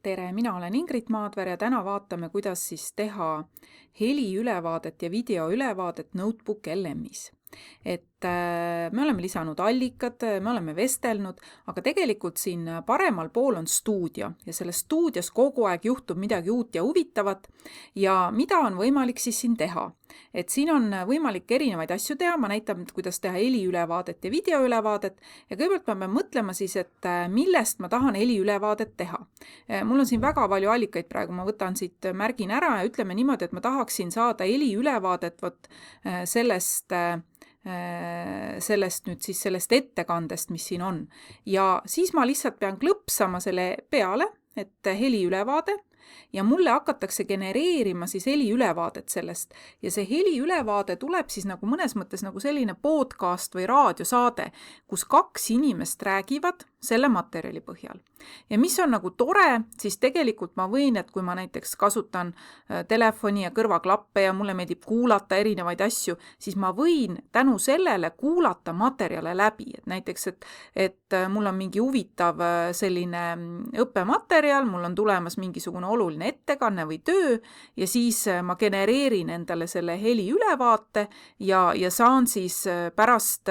Tere, mina olen Ingrid Maadver ja täna vaatame, kuidas siis teha heliülevaadet ja videoülevaadet Notebook LM-is. Me oleme lisanud allikad, me oleme vestelnud, aga tegelikult siin paremal pool on stuudio ja selles stuudios kogu aeg juhtub midagi uut ja huvitavat ja mida on võimalik siis siin teha. Et siin on võimalik erinevaid asju teha, ma näitan, kuidas teha heliülevaadet ja videoülevaadet ja kõigepealt ma pean mõtlema siis, et millest ma tahan heliülevaadet teha. Mul on siin väga palju allikaid praegu, ma võtan siit märgin ära ja ütleme niimoodi, et ma tahaksin saada heliülevaadet sellest ettekandest, mis siin on. Ja siis ma lihtsalt pean klõpsama selle peale, et heliülevaade, ja mulle hakatakse genereerima siis heliülevaadet sellest. Ja see heliülevaade tuleb siis nagu mõnes mõttes nagu selline podcast või raadiosaade, kus kaks inimest räägivad selle materjali põhjal. Ja mis on nagu tore, siis tegelikult ma võin, et kui ma näiteks kasutan telefoni ja kõrvaklappe ja mulle meeldib kuulata erinevaid asju, siis ma võin tänu sellele kuulata materjale läbi. Et näiteks, et mul on mingi huvitav selline õppematerjal, mul on tulemas mingisugune oluline ettekanne või töö ja siis ma genereerin endale selle heliülevaate ja saan siis pärast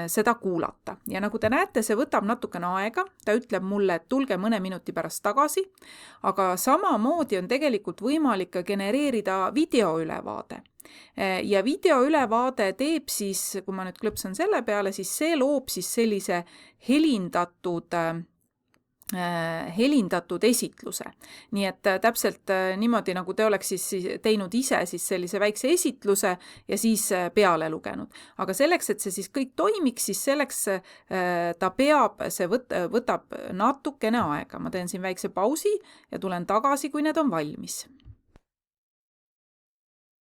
seda kuulata. Ja nagu te näete, see võtab natukene aega, ta ütleb mulle, et tulge mõne minuti pärast tagasi, aga samamoodi on tegelikult võimalik ka genereerida videoülevaade. Ja videoülevaade teeb siis, kui ma nüüd klõpsan selle peale, siis see loob siis sellise helindatud esitluse. Nii et täpselt niimoodi, nagu te oleks siis teinud ise siis sellise väikse esitluse ja siis peale lugenud. Aga selleks, et see siis kõik toimiks, siis selleks see võtab natukene aega. Ma teen siin väikse pausi ja tulen tagasi, kui need on valmis.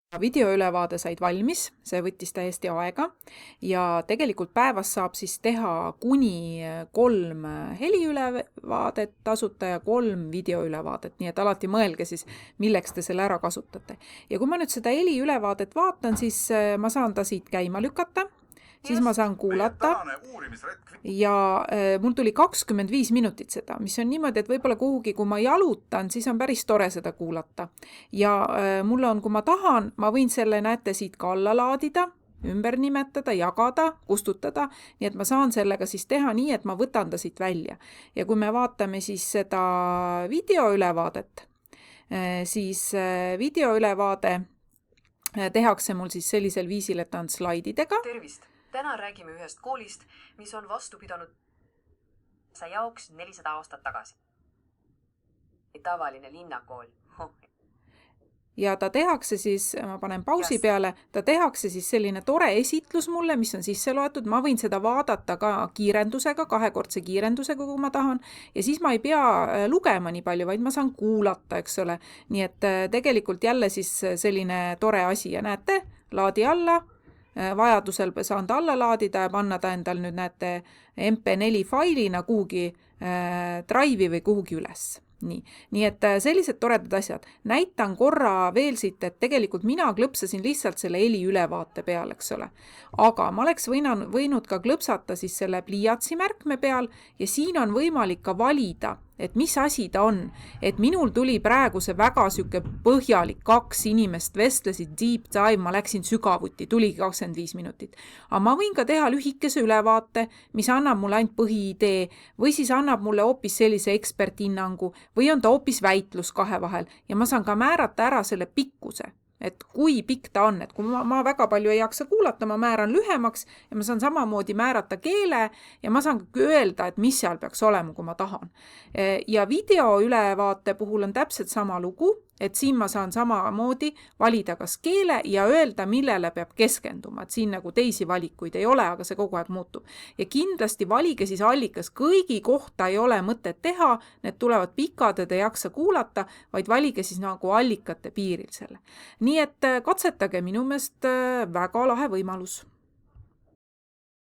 Videoülevaade said valmis, see võttis täiesti aega ja tegelikult päevas saab siis teha kuni 3 heliülevaadet tasuta ja 3 videoülevaadet, nii et alati mõelge siis, milleks te selle ära kasutate. Ja kui ma nüüd seda heliülevaadet vaatan, siis ma saan ta siit käima lükata, siis ma saan kuulata ja mul tuli 25 minutit seda, mis on niimoodi, et võib-olla kuhugi, kui ma jalutan, siis on päris tore seda kuulata. Ja mul on, kui ma tahan, ma võin selle, näete, siit ka alla laadida, ümber nimetada, jagada, kustutada, nii et ma saan sellega siis teha nii, et ma võtan ta siit välja. Ja kui me vaatame siis seda videoülevaadet, siis videoülevaade tehakse mul siis sellisel viisil, et ta on slaididega. Tervist! Täna räägime ühest koolist, mis on vastu pidanud jaoks 400 aastat tagasi. Tavaline linnakool. Ja ta tehakse siis, ma panen pausi peale, ta tehakse siis selline tore esitlus mulle, mis on sisse loetud. Ma võin seda vaadata ka kiirendusega, 2-kordse kiirendusega, kui ma tahan. Ja siis ma ei pea lugema nii palju, vaid ma saan kuulata, eks ole. Nii et tegelikult jälle siis selline tore asi ja näete, laadi alla. Vajadusel saan ta alla laadida ja panna ta endal nüüd näete MP4 failina kuhugi drive'i või kuhugi üles. Nii et sellised toredad asjad. Näitan korra veel siit, et tegelikult mina klõpsasin lihtsalt selle heliülevaate peal, eks ole. Aga ma oleks võinud ka klõpsata siis selle pliiatsimärkme peal ja siin on võimalik ka valida, et mis asi ta on. Et minul tuli praegu see väga süke põhjalik, 2 inimest vestlesid, deep dive, ma läksin sügavuti, tuligi 25 minutit. Aga ma võin ka teha lühikese ülevaate, mis annab mulle ainult põhiidee või siis annab mulle hoopis sellise eksperthinnangu või on ta hoopis väitlus 2 vahel ja ma saan ka määrata ära selle pikkuse. Et kui pikk ta on, et kui ma väga palju ei jaksa kuulata, ma määran lühemaks ja ma saan samamoodi määrata keele ja ma saan öelda, et mis seal peaks olema, kui ma tahan. Ja videoülevaate puhul on täpselt sama lugu, et siin ma saan samamoodi valida kas keele ja öelda, millele peab keskenduma, et siin nagu teisi valikuid ei ole, aga see kogu aeg muutub. Ja kindlasti valige siis allikas, kõigi kohta ei ole mõtet teha, need tulevad pikad, et ei jaksa kuulata, vaid valige siis nagu allikate piiril selle. Nii et katsetage, minu meelest väga lahe võimalus.